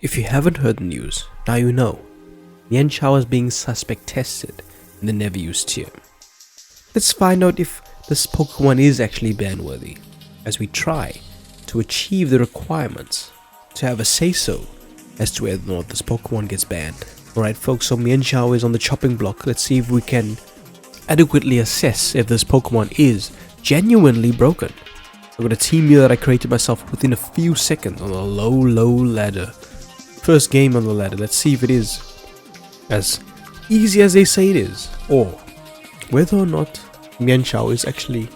If you haven't heard the news, now you know. Mienshao is being suspect tested in the never used tier. Let's find out if this Pokemon is actually ban-worthy, as we try to achieve the requirements to have a say-so as to whether or not this Pokemon gets banned. Alright folks, so Mienshao is on the chopping block. Let's see if we can adequately assess if this Pokemon is genuinely broken. I've got a team here that I created myself within a few seconds on a low ladder. First game on the ladder. Let's see if it is as easy as they say it is, or whether or not Mienshao is actually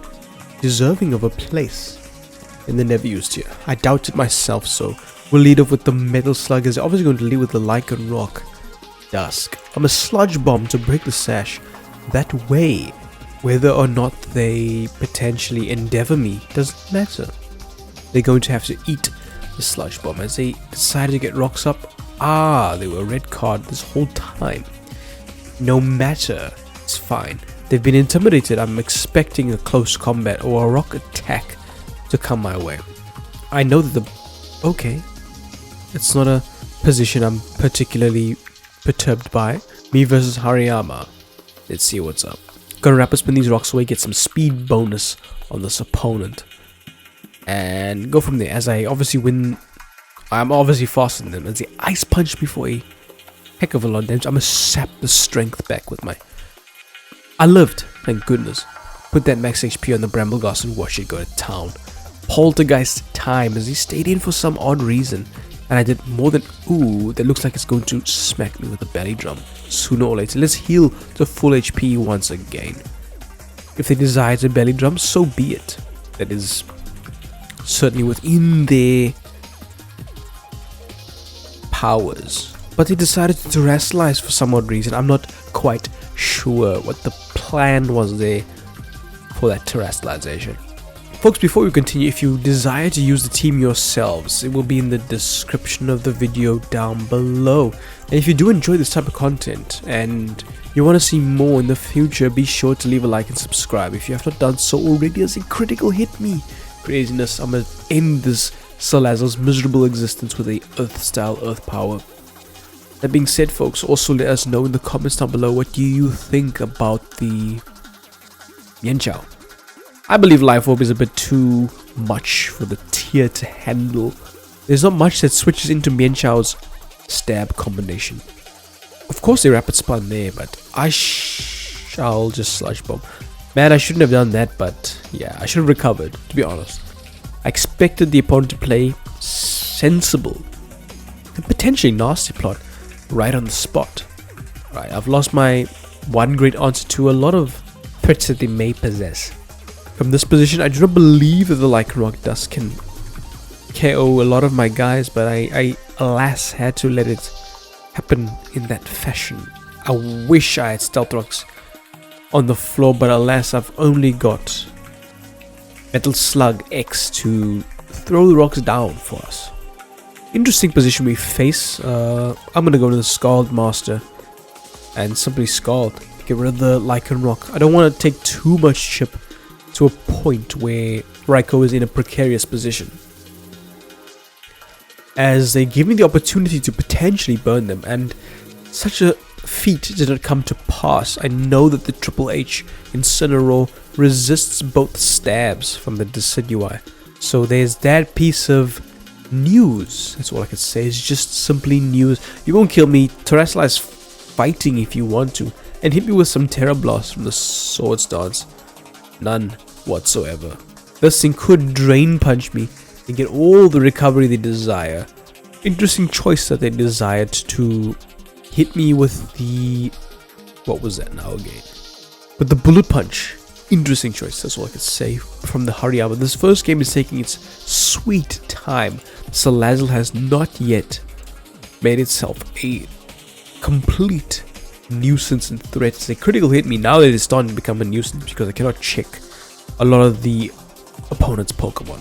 deserving of a place in the never used tier. I doubt it myself, so we'll lead off with the Metal Slug. Is obviously going to lead with the Lycan Rock. Dusk. I'm a Sludge Bomb to break the sash. That way, whether or not they potentially endeavor me doesn't matter. They're going to have to eat the Sludge Bomb as they decided to get rocks up. They were red card this whole time. No matter, it's fine. They've been intimidated. I'm expecting a close combat or a rock attack to come my way. I know that okay, it's not a position I'm particularly perturbed by. Me versus Hariyama. Let's see what's up. Gonna rapid spin these rocks away, get some speed bonus on this opponent, and go from there. As I obviously win, I'm obviously faster than them. As they ice punch me for a heck of a lot of damage, I'm gonna sap the strength back with my. I lived, thank goodness. Put that max HP on the Brambleghast and watch it go to town. Poltergeist time, as he stayed in for some odd reason, and I did more than that looks like it's going to smack me with a belly drum sooner or later. Let's heal to full HP once again. If they desire to belly drum, so be it. That is certainly within their powers. But they decided to terastallize for some odd reason. I'm not quite sure what the plan was there for that terastallization. Folks, before we continue, if you desire to use the team yourselves, it will be in the description of the video down below. And if you do enjoy this type of content and you want to see more in the future, be sure to leave a like and subscribe if you have not done so already, as a critical hit me craziness. I'm going to end this Salazzle's miserable existence with a Earth-style Earth power. That being said, folks, also let us know in the comments down below, what do you think about the Mienshao? I believe Life Orb is a bit too much for the tier to handle. There's not much that switches into Mienshao's stab combination. Of course they rapid spawn there, but I shall just Sludge Bomb. Man, I shouldn't have done that, but yeah, I should have recovered, to be honest. I expected the opponent to play sensible and potentially nasty plot right on the spot. Right, I've lost my one great answer to a lot of threats that they may possess. From this position, I do not believe that the Lycan Rock Dust can KO a lot of my guys, but I alas had to let it happen in that fashion. I wish I had Stealth Rocks on the floor, but alas, I've only got Metal Slug X to throw the rocks down for us. Interesting position we face. I'm gonna go to the Scald Master and simply Scald. Get rid of the Lycan Rock. I don't want to take too much chip to a point where Raikou is in a precarious position, as they give me the opportunity to potentially burn them, and such a feat did not come to pass. I know that the Triple H Incineroar resists both stabs from the Decidueye, so there's that piece of news. That's all I can say. It's just simply news. You won't kill me. Terastallize fighting if you want to, and hit me with some Terra Blast from the Swords Dance. None whatsoever. This thing could Drain Punch me and get all the recovery they desire. Interesting choice that they desired to hit me with the... what was that now again? With the Bullet Punch. Interesting choice, that's all I could say from the Hariyama. This first game is taking its sweet time. Salazzle has not yet made itself a complete nuisance and threats. They critical hit me. Now that it's starting to become a nuisance because I cannot check a lot of the opponent's Pokemon.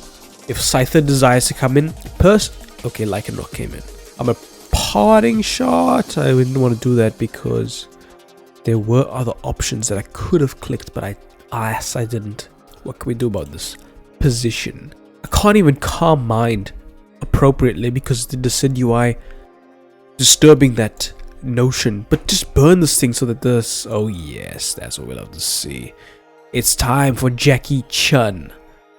If Scyther desires to come in, okay, Lycan Rock came in. I'm a parting shot. I didn't want to do that because there were other options that I could have clicked, but I didn't. What can we do about this position? I can't even calm mind appropriately because the Decidueye disturbing that notion. But just burn this thing so that this... Oh yes, that's what we love to see. It's time for Jackie Chun,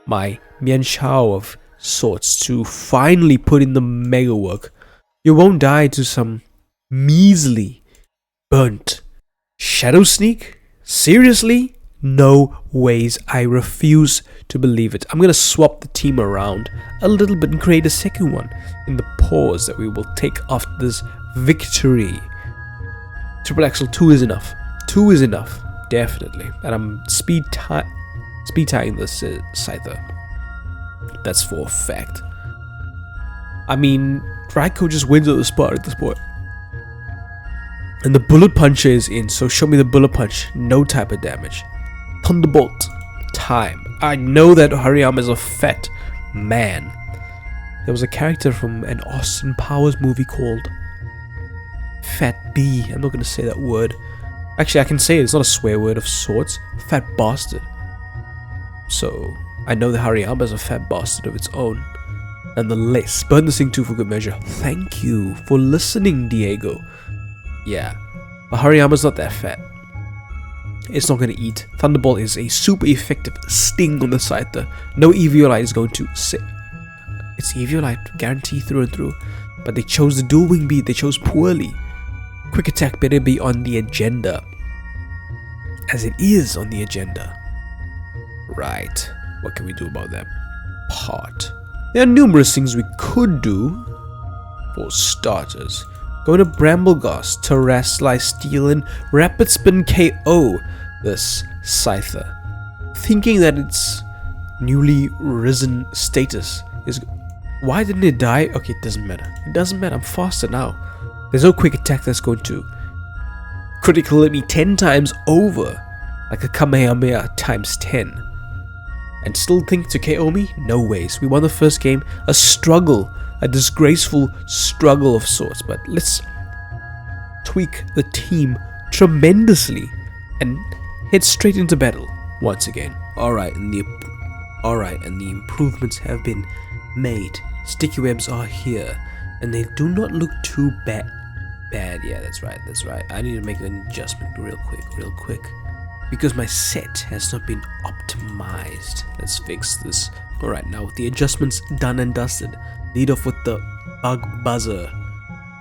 my Mienshao of sorts, to finally put in the mega work. You won't die to some measly burnt Shadow Sneak? Seriously? No ways. I refuse to believe it. I'm gonna swap the team around a little bit and create a second one in the pause that we will take after this victory. Triple Axel 2 is enough. 2 is enough. Definitely. And I'm speed tying this Scyther. That's for a fact. I mean, Raikou just wins on the spot at this point. And the Bullet Puncher is in, so show me the Bullet Punch. No type of damage. Thunderbolt. Time. I know that Hariyama is a fat man. There was a character from an Austin Powers movie called Fat B. I'm not going to say that word. Actually, I can say it. It's not a swear word of sorts. Fat bastard. So, I know that Hariyama is a fat bastard of its own. Nonetheless, burn this thing too for good measure. Thank you for listening, Diego. Yeah, but Hariyama's not that fat. It's not going to eat. Thunderbolt is a super effective sting on the Scyther. No Eviolite is going to sit. It's Eviolite, guarantee through and through. But they chose the dual wing beat. They chose poorly. Quick attack better be on the agenda. As it is on the agenda. Right. What can we do about that part? There are numerous things we could do. For starters, go to Brambleghast, Terastallize, Steel, and Rapid Spin KO this Scyther. Thinking that its newly risen status is... Why didn't it die? Okay, it doesn't matter. It doesn't matter. I'm faster now. There's no quick attack that's going to critical hit me 10 times over. Like a Kamehameha times 10. And still think to KO me? No ways. We won the first game. A struggle. A disgraceful struggle of sorts. But let's tweak the team tremendously and head straight into battle once again. Alright, and the improvements have been made. Sticky webs are here. And they do not look too bad. Yeah, that's right. I need to make an adjustment real quick. Because my set has not been optimized. Let's fix this. Alright, now with the adjustments done and dusted, lead off with the Bug Buzzer.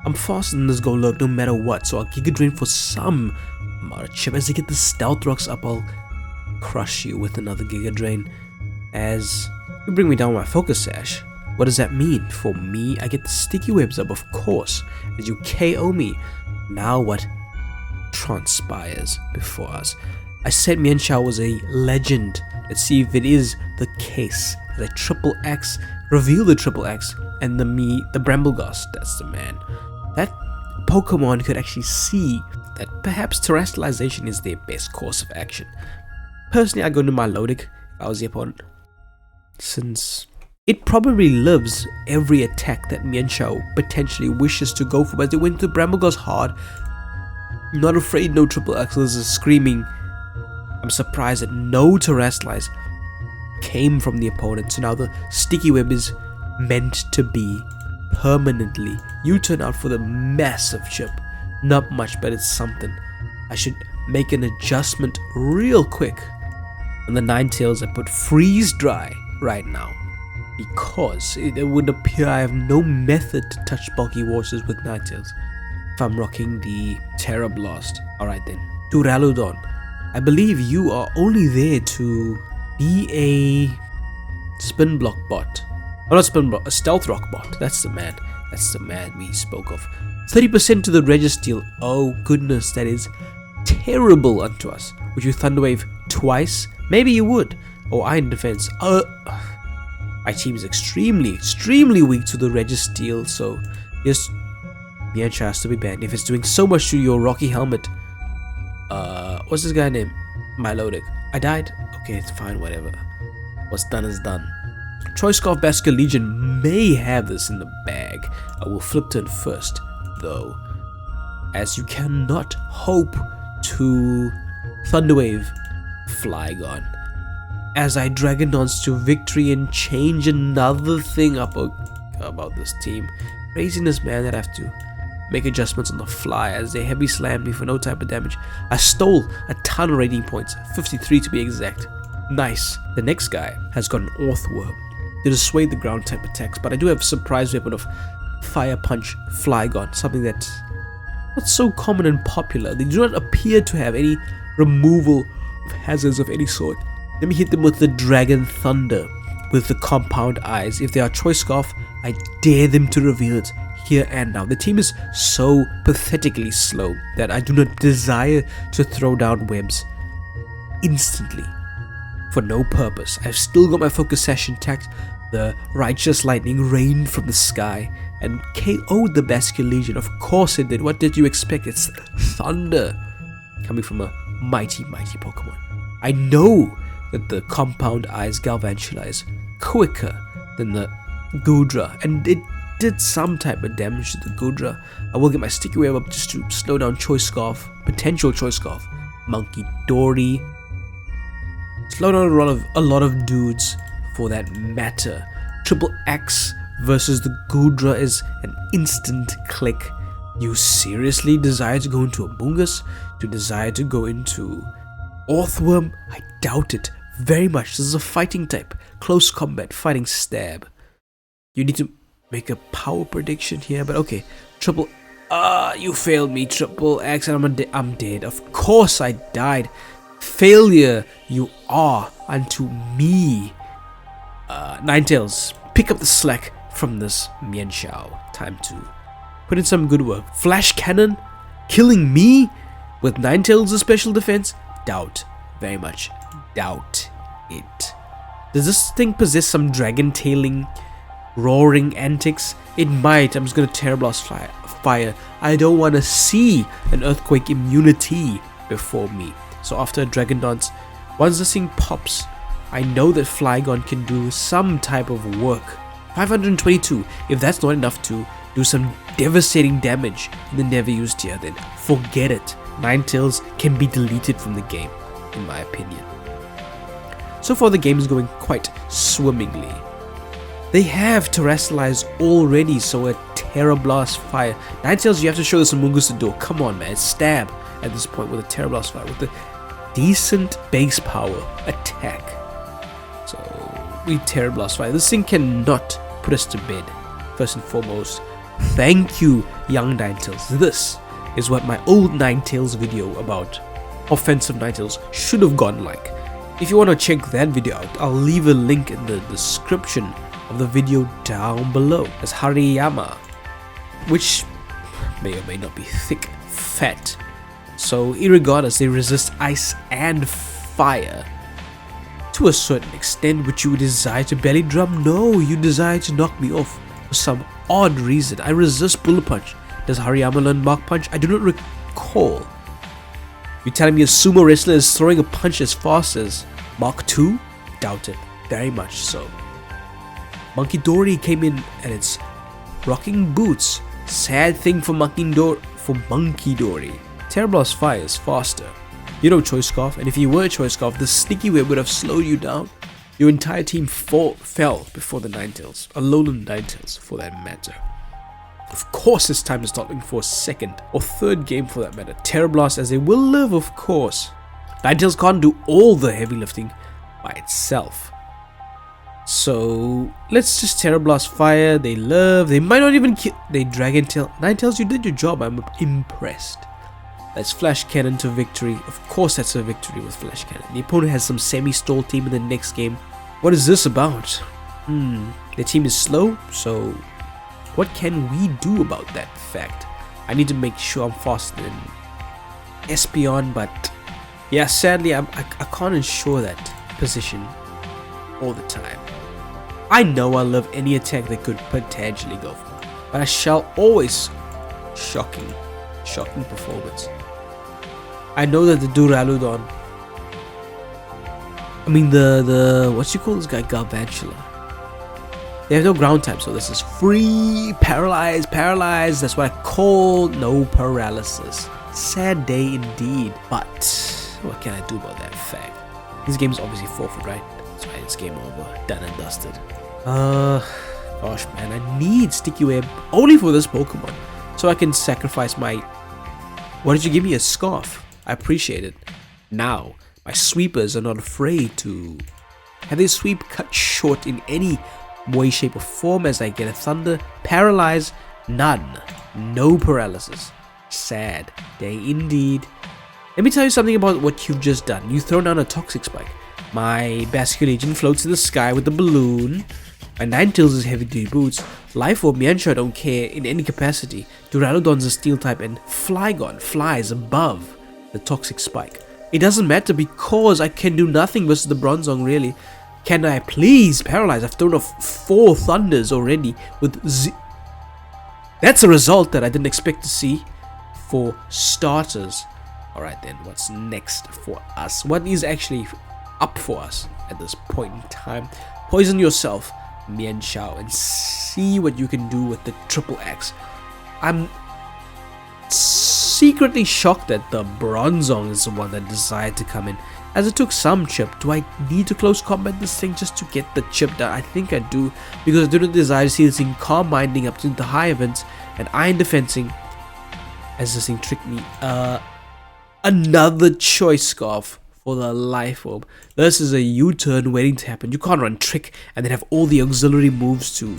I'm faster than this Golurk no matter what, so I'll Giga Drain for some amount of chip. As I get the Stealth Rocks up, I'll crush you with another Giga Drain. As you bring me down with my Focus Sash. What does that mean? For me, I get the Sticky Webs up, of course. As you KO me. Now what transpires before us? I said Mienshao was a legend. Let's see if it is the case. The triple X, reveal the triple X, and the Brambleghast, that's the man. That Pokemon could actually see that perhaps Terastallization is their best course of action. Personally, I go to my Avalugg if I was the opponent, since it probably lives every attack that Mienshao potentially wishes to go for, but they went to Brambleghast hard. Not afraid, no triple X, there's a screaming. I'm surprised that no Terastallize came from the opponent, so now the Sticky Web is meant to be permanently. You turn out for the massive chip. Not much, but it's something. I should make an adjustment real quick. On the Ninetales, I put Freeze Dry right now, because it would appear I have no method to touch bulky waters with Ninetales if I'm rocking the Terra Blast. Alright then, Duraludon. I believe you are only there to be a spin block bot. Oh, not spin block, a stealth rock bot. That's the man. That's the man we spoke of. 30% to the Registeel. Oh goodness, that is terrible unto us. Would you Thunder Wave twice? Maybe you would. Oh, Iron Defense. My team is extremely weak to the Registeel, so yes, Mienshao has to be banned. If it's doing so much to your Rocky Helmet. What's this guy name? Milotic. I died? Okay, it's fine, whatever. What's done is done. Choice Scarf Pokémon Legion may have this in the bag. I will flip turn first, though, as you cannot hope to Thunderwave Flygon. As I Dragon Dance to victory and change another thing up about this team. Craziness, man, that I have to make adjustments on the fly as they heavy slammed me for no type of damage. I stole a ton of rating points, 53 to be exact. Nice. The next guy has got an Earthworm to dissuade the ground type attacks, but I do have a surprise weapon of Fire Punch Flygon, something that's not so common and popular. They do not appear to have any removal of hazards of any sort. Let me hit them with the Dragon Thunder with the compound eyes. If they are Choice Scarf, I dare them to reveal it here and now. The team is so pathetically slow that I do not desire to throw down webs instantly for no purpose. I've still got my focus session tact. The Righteous Lightning rained from the sky and KO'd the Basculin Legion. Of course it did. What did you expect? It's thunder coming from a mighty Pokemon. I know that the compound eyes Galvantula is quicker than the Goodra, and it did some type of damage to the Goodra. I will get my Sticky Web up just to slow down Choice Scarf, potential Choice Scarf, Monkey Dory. Slow down a lot of dudes for that matter. Triple X versus the Goodra is an instant click. You seriously desire to go into Amoonguss? To desire to go into Earthworm? I doubt it very much. This is a fighting type. Close combat, fighting stab. You need to make a power prediction here, but okay. You failed me, Triple X, and I'm dead. Of course I died. Failure you are unto me. Ninetales, pick up the slack from this Mienshao. Time to put in some good work. Flash Cannon? Killing me? With Ninetales' special defense? Doubt. Very much doubt it. Does this thing possess some dragon tailing, roaring antics? It might. I'm just gonna Terra Blast fire. I don't want to see an earthquake immunity before me. So after a Dragon Dance, once this thing pops, I know that Flygon can do some type of work. 522. If that's not enough to do some devastating damage in the never used tier, then forget it. Ninetales can be deleted from the game, in my opinion. So far the game is going quite swimmingly. They have Terastallize already, so a Terra Blast fire. Ninetales, you have to show this Amoonguss the door. Come on, man. Stab at this point with a Terra Blast fire with the decent base power attack. So we Terra Blast fire. This thing cannot put us to bed. First and foremost, thank you, young Ninetales. This is what my old Ninetales video about offensive Ninetales should have gone like. If you want to check that video out, I'll leave a link in the description of the video down below. As Hariyama, which may or may not be thick, fat. So irregardless, they resist ice and fire to a certain extent, which you desire to belly drum. No, you desire to knock me off for some odd reason. I resist Bullet Punch. Does Hariyama learn Mach Punch? I do not recall. You're telling me a sumo wrestler is throwing a punch as fast as Mach 2? Doubt it. Very much so. Monkey Dory came in and it's rocking boots. Sad thing for Monkey Dory. Terra Blast fire is faster. You know Choice Scarf, and if you were Choice Scarf, the Sticky Web would have slowed you down. Your entire team fell before the Ninetales. Alolan Ninetales, for that matter. Of course it's time to start looking for a second or third game for that matter. Terra Blast as they will live, of course. Ninetales can't do all the heavy lifting by itself. So let's just Terra Blast fire. They live. They might not even kill. They Dragon Tail. Ninetales, you did your job. I'm impressed. Let's Flash Cannon to victory. Of course that's a victory with Flash Cannon. The opponent has some semi-stall team in the next game. What is this about? The team is slow, so what can we do about that fact? I need to make sure I'm faster than Espeon, but yeah, sadly I can't ensure that position all the time. I know I love any attack that could potentially go for, but I shall always shocking performance. I know that the Duraludon, what you call this guy, Galvantula, they have no ground type, so this is free paralyze. That's what I call no paralysis. Sad day indeed, but what can I do about that fact? This game is obviously forfeit, right? That's right, it's game over, done and dusted. Gosh man, I need Sticky Web only for this Pokemon. so I can sacrifice my... Why did you give me a scarf? I appreciate it. Now, my sweepers are not afraid to have their sweep cut short in any way, shape or form as I get a thunder. Paralyze, none. No paralysis. Sad day indeed. Let me tell you something about what you've just done. You've thrown down a toxic spike. My Basculation floats in the sky with the balloon. My Ninetales is heavy duty boots. Life Orb Mienshao don't care in any capacity. Duraludon's a steel type and Flygon flies above the toxic spike. It doesn't matter because I can do nothing versus the Bronzong really. Can I please paralyze? I've thrown off 4 thunders already with That's a result that I didn't expect to see for starters. Alright then, what's next for us? What is actually up for us at this point in time? Poison yourself, Mienshao, and see what you can do with the triple X. I'm secretly shocked that the Bronzong is the one that decided to come in, as it took some chip. Do I need to close combat this thing just to get the chip done? I think I do, because I do not desire to see this thing calm minding up to the high events and iron defensing as this thing tricked me. Another Choice Scarf for the Life Orb. This is a U-turn waiting to happen. You can't run Trick and then have all the auxiliary moves to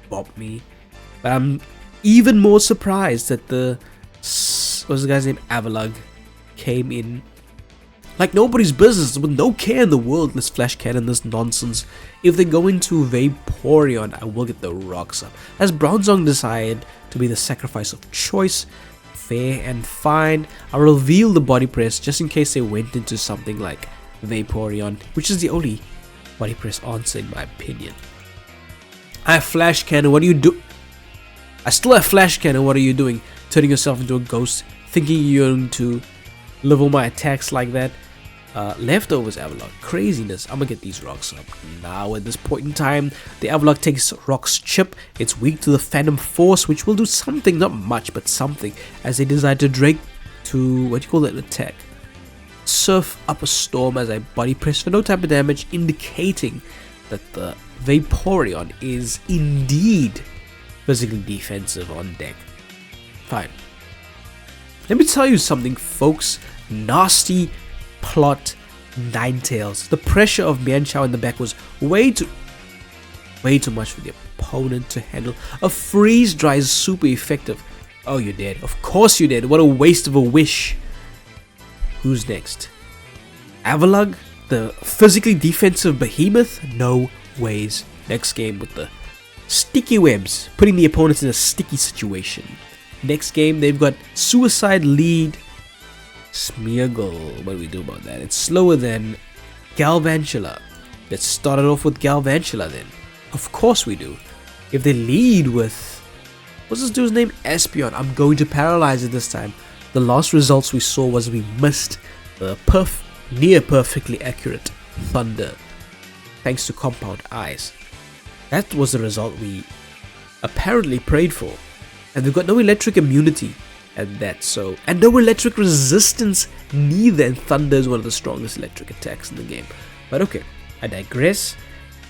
bop me. But I'm even more surprised that what's the guy's name? Avalugg came in like nobody's business, with no care in the world. Let's flash cannon this nonsense. If they go into Vaporeon, I will get the rocks up. As Bronzong decided to be the sacrifice of choice, fair and fine. I'll reveal the body press just in case they went into something like Vaporeon, which is the only body press answer in my opinion. I have flash cannon. What do you do? I still have flash cannon. What are you doing? Turning yourself into a ghost, thinking you're going to level my attacks like that? Leftovers Avalugg. Craziness. I'm gonna get these rocks up. Now at this point in time, the Avalugg takes Rock's chip. It's weak to the Phantom Force, which will do something, not much, but something, as they decide to drag to, what do you call that attack? Surf up a storm as I body press for no type of damage, indicating that the Vaporeon is indeed physically defensive on deck. Fine. Let me tell you something, folks. Nasty plot Ninetales. The pressure of Mienshao in the back was way too much for the opponent to handle. A freeze dry is super effective. Oh, you're dead. Of course you're dead. What a waste of a wish. Who's next? Avalugg, the physically defensive behemoth? No ways. Next game with the sticky webs, putting the opponents in a sticky situation. Next game, they've got Suicide Lead Smeargle. What do we do about that? It's slower than Galvantula. Let's start it off with Galvantula then. Of course we do. If they lead with... what's this dude's name? Espeon. I'm going to paralyze it this time. The last results we saw was we missed the near perfectly accurate Thunder, thanks to Compound Eyes. That was the result we apparently prayed for. And they've got no electric immunity at that, so, and no electric resistance neither, and Thunder is one of the strongest electric attacks in the game. But okay, I digress.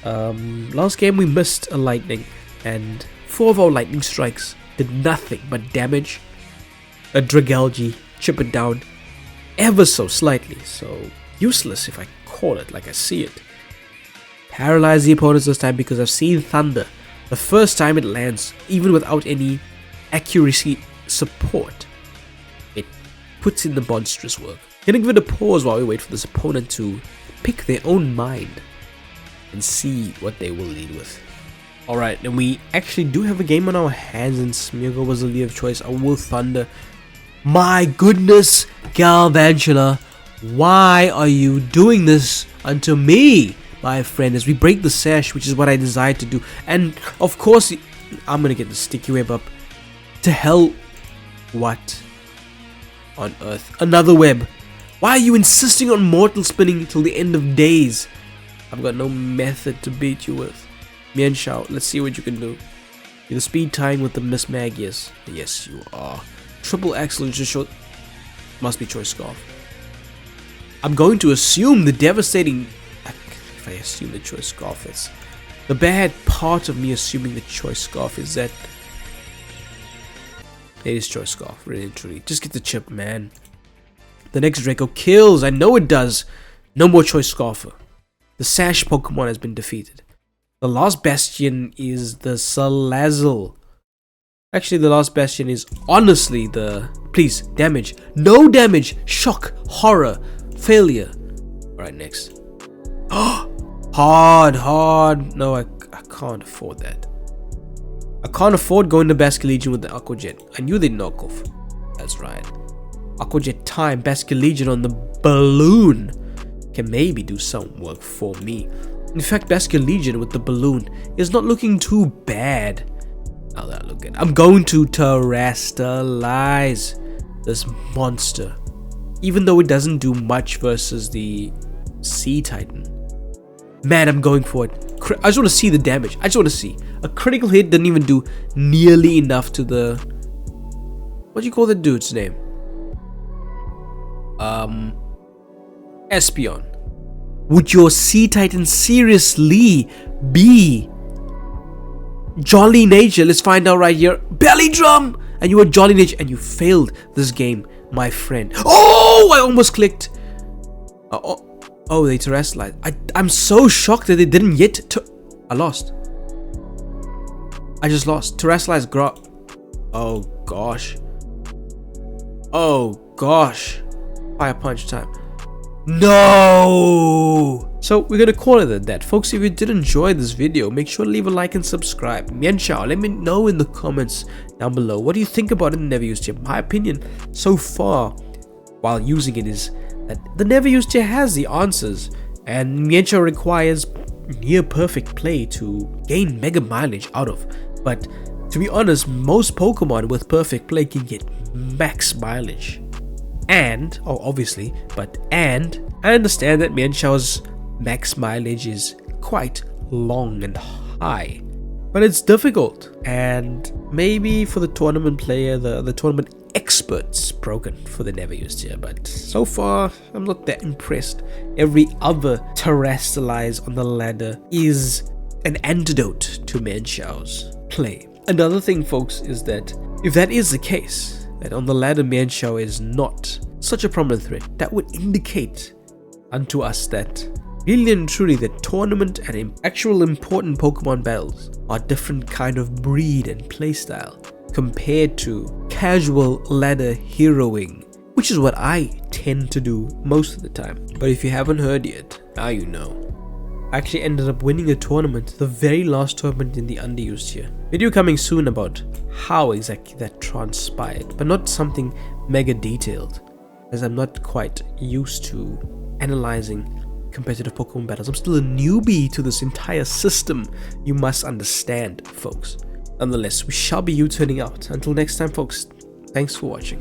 Last game we missed a lightning, and 4 of our lightning strikes did nothing but damage. A Dragalge, chip it down ever so slightly, so useless if I call it like I see it. Paralyze the opponents this time because I've seen Thunder. The first time it lands, even without any accuracy support, it puts in the monstrous work. Gonna give it a pause while we wait for this opponent to pick their own mind and see what they will lead with. Alright, and we actually do have a game on our hands, and Smeargle was the lead of choice. I will Thunder. My goodness, Galvantula, why are you doing this unto me, my friend, as we break the sash, which is what I desired to do. And of course, I'm gonna get the sticky web up. To hell, what on earth? Another web. Why are you insisting on mortal spinning till the end of days? I've got no method to beat you with. Mienshao, let's see what you can do. You're the speed tying with the Miss Magius. Yes, you are. Triple excellent, just short. Must be Choice Scarf. I'm going to assume the devastating... if I assume the Choice Scarf is... the bad part of me assuming the Choice Scarf is that It is Choice Scarf, really truly. Just get the chip, man. The next Draco kills. I know it does. No more Choice Scarfer. The Sash Pokemon has been defeated. The last Bastion is the Salazzle. Actually, the last Bastion is honestly the... Please, damage. No damage. Shock. Horror. Failure. Alright, next. Hard. No, I can't afford that. I can't afford going to Basculegion with the Aqua Jet. I knew they'd knock off. That's right. Aqua Jet time. Basculegion on the balloon can maybe do some work for me. In fact, Basculegion with the balloon is not looking too bad. Now that I look at it. I'm going to Terastallize this monster. Even though it doesn't do much versus the Sea Titan. Man, I'm going for it. I just want to see the damage. I just want to see. A critical hit didn't even do nearly enough to the... What do you call the dude's name? Espeon. Would your Sea Titan seriously be Jolly Nature? Let's find out right here. Belly Drum! And you were Jolly Nature and you failed this game, my friend. Oh, I almost clicked. Oh, they terrestrialized. I'm so shocked that they didn't yet. I lost. I just lost. Terrestrialized Oh gosh. Oh gosh. Fire punch time. No! So we're gonna call it at that. Folks, if you did enjoy this video, make sure to leave a like and subscribe. Mienshao, let me know in the comments down below. What do you think about it in the never used tier? My opinion so far while using it is that the never used tier has the answers, and Mienshao requires near perfect play to gain mega mileage out of. But to be honest, most Pokemon with perfect play can get max mileage. And, obviously, I understand that Mienshao's max mileage is quite long and high. But it's difficult, and maybe for the tournament player, the tournament experts broken for the never used tier. But so far, I'm not that impressed. Every other Terastallize on the ladder is an antidote to Mienshao's play. Another thing, folks, is that if that is the case, that on the ladder Mienshao is not such a prominent threat, that would indicate unto us that really and truly the tournament and actual important Pokemon battles are different kind of breed and playstyle compared to casual ladder heroing, which is what I tend to do most of the time. But if you haven't heard yet, now you know. I actually ended up winning a tournament, the very last tournament in the underused tier. Video coming soon about how exactly that transpired, but not something mega detailed, as I'm not quite used to analyzing competitive Pokemon battles. I'm still a newbie to this entire system, you must understand, folks. Nonetheless, we shall be U-turning out. Until next time, folks, thanks for watching.